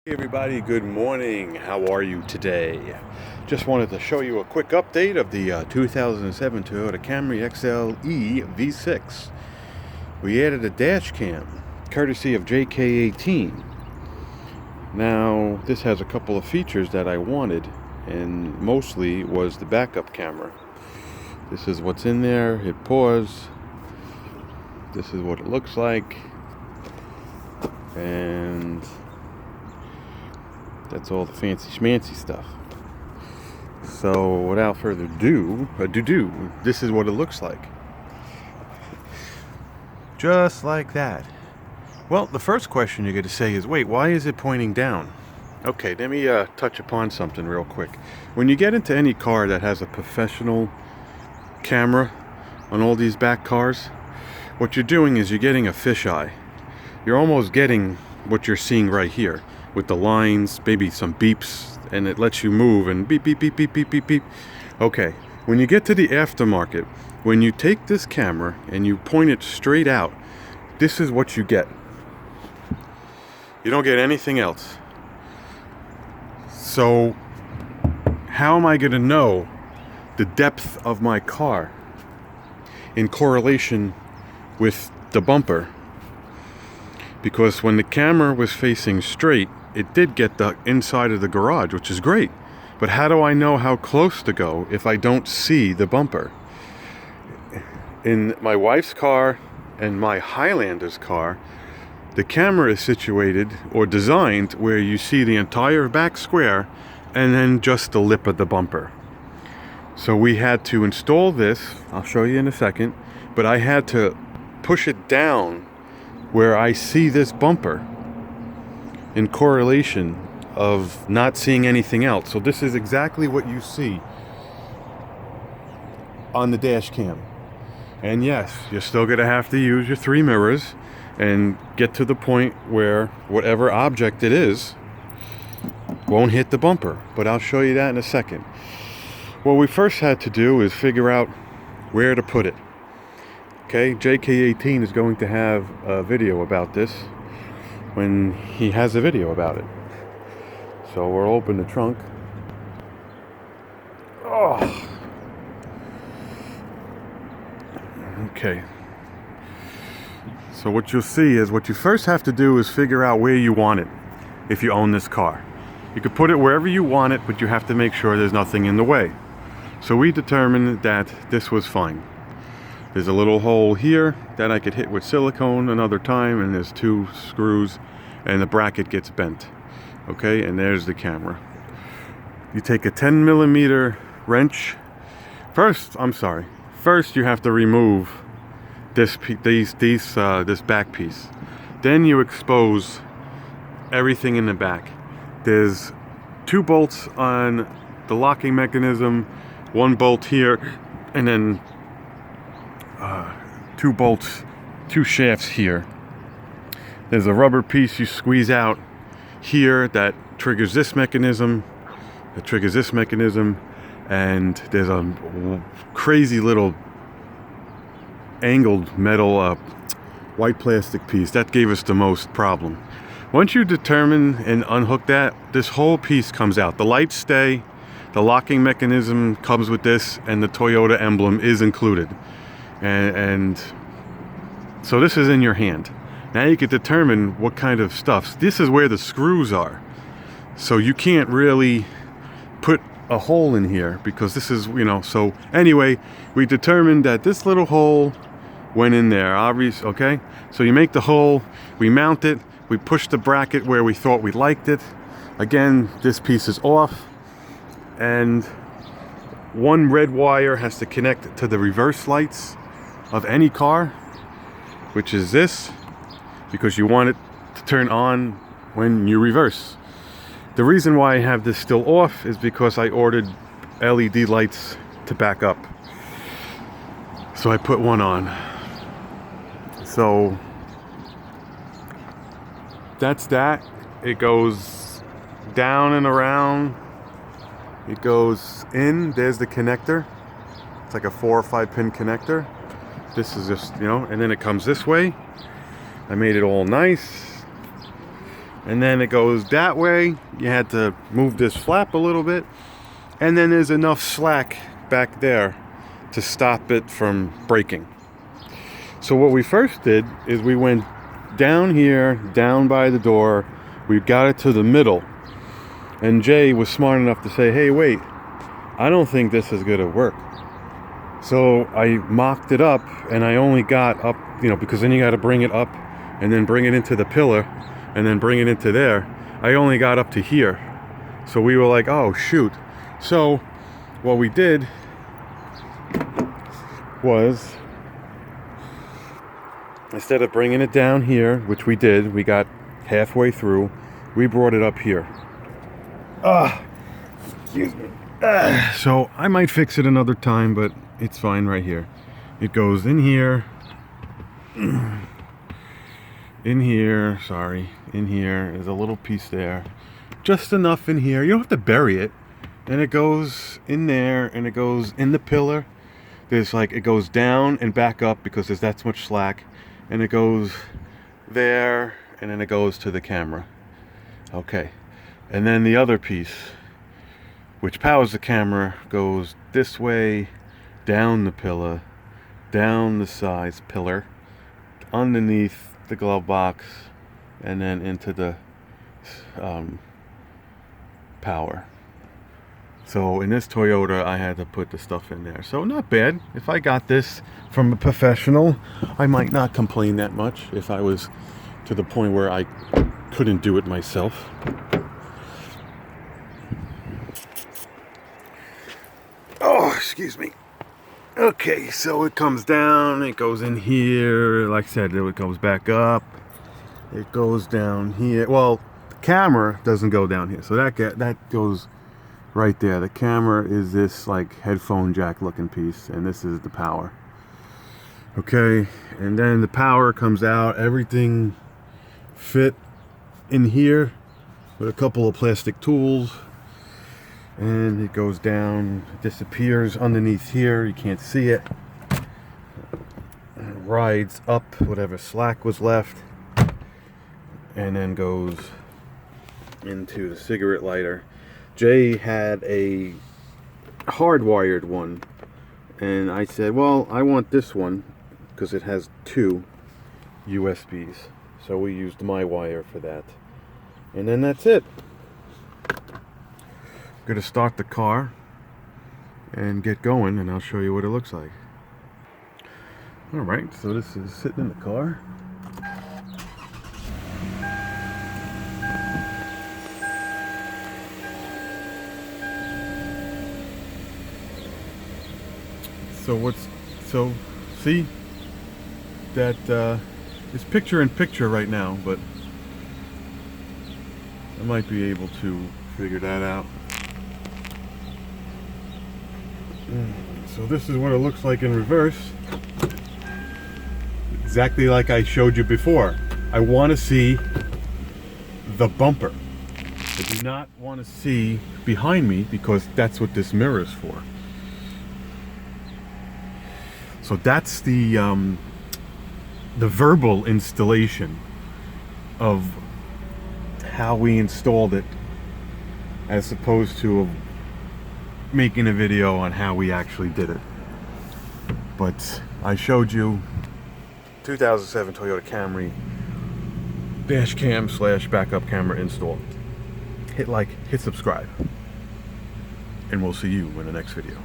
Hey everybody, good morning. How are you today? Just wanted to show you a quick update of the 2007 Toyota Camry XLE V6. We added a dash cam, courtesy of JK18. Now, this has a couple of features that I wanted, and mostly was the backup camera. This is what's in there. Hit pause. This is what it looks like. And that's all the fancy schmancy stuff. So without further ado, this is what it looks like. Just like that. Well, the first question you're going to say is, wait, why is it pointing down? Okay, let me touch upon something real quick. When you get into any car that has a professional camera on all these back cars, what you're doing is you're getting a fisheye. You're almost getting what you're seeing right here, with the lines, maybe some beeps, and it lets you move and beep, beep, beep, beep, beep, beep, beep. Okay, when you get to the aftermarket, when you take this camera and you point it straight out, this is what you get. You don't get anything else. So, how am I going to know the depth of my car in correlation with the bumper? Because when the camera was facing straight, it did get the inside of the garage, which is great. But how do I know how close to go if I don't see the bumper? In my wife's car and my Highlander's car, the camera is situated or designed where you see the entire back square and then just the lip of the bumper. So we had to install this, I'll show you in a second, but I had to push it down where I see this bumper in correlation of not seeing anything else. So this is exactly what you see on the dash cam. And yes, you're still going to have to use your 3 mirrors and get to the point where whatever object it is won't hit the bumper. But I'll show you that in a second. What we first had to do is figure out where to put it. Okay, JK18 is going to have a video about this when he has a video about it. So we'll open the trunk. Oh. Okay. So what you'll see is what you first have to do is figure out where you want it if you own this car. You could put it wherever you want it, but you have to make sure there's nothing in the way. So we determined that this was fine. There's a little hole here that I could hit with silicone another time, and there's 2 screws and the bracket gets bent. Okay, and there's the camera. You take a 10mm wrench. First you have to remove this back piece. Then you expose everything in the back. There's 2 bolts on the locking mechanism, 1 bolt here, and then 2 bolts, 2 shafts here. There's a rubber piece you squeeze out here that triggers this mechanism, and there's a crazy little angled metal white plastic piece that gave us the most problem. Once you determine and unhook that, this whole piece comes out. The lights stay, the locking mechanism comes with this, and the Toyota emblem is included. And so this is in your hand. Now you can determine what kind of stuff. This is where the screws are. So you can't really put a hole in here because this is, so anyway, we determined that this little hole went in there, obviously, okay? So you make the hole, we mount it, we push the bracket where we thought we liked it. Again, this piece is off, and 1 red wire has to connect to the reverse lights of any car, which is this, because you want it to turn on when you reverse. The reason why I have this still off is because I ordered LED lights to back up. So I put 1 on. So that's that. It goes down and around. It goes in. There's the connector. It's like a 4 or 5 pin connector. This is just, and then it comes this way. I made it all nice. and then it goes that way. You had to move this flap a little bit, and then there's enough slack back there to stop it from breaking. So what we first did is we went down here, down by the door. We got it to the middle, and Jay was smart enough to say, hey, wait, I don't think this is gonna work. So I mocked it up, and I only got up, because then you got to bring it up and then bring it into the pillar and then bring it into there. I only got up to here. So we were like, oh shoot. So what we did was, instead of bringing it down here, which we did, we got halfway through, we brought it up here. Excuse me. So I might fix it another time, but it's fine right here. It goes in here, in here, in here. There's a little piece there, just enough in here. You don't have to bury it. And it goes in there, and it goes in the pillar. There's it goes down and back up because there's that much slack, and it goes there, and then it goes to the camera. Okay, and then the other piece, which powers the camera, goes this way, down the pillar, down the sides pillar, underneath the glove box, and then into the power. So in this Toyota, I had to put the stuff in there. So not bad. If I got this from a professional, I might not complain that much if I was to the point where I couldn't do it myself. Oh, excuse me. Okay, so it comes down, it goes in here, like I said, it goes back up, it goes down here. Well, the camera doesn't go down here, so that goes right there. The camera is this headphone jack looking piece, and this is the power. Okay, and then the power comes out, everything fit in here with a couple of plastic tools. And it goes down, disappears underneath here, you can't see it. And rides up whatever slack was left, and then goes into the cigarette lighter. Jay had a hardwired one, and I said, well, I want this one because it has 2 USBs. So we used my wire for that. And then that's it. Gonna start the car and get going, and I'll show you what it looks like. Alright, so this is sitting in the car. So see that it's picture in picture right now, but I might be able to figure that out. So this is what it looks like in reverse. Exactly like I showed you before. I want to see the bumper. I do not want to see behind me because that's what this mirror is for. So that's the verbal installation of how we installed it, as opposed to making a video on how we actually did it. But I showed you 2007 Toyota Camry dash cam / backup camera install. Hit like, hit subscribe, and we'll see you in the next video.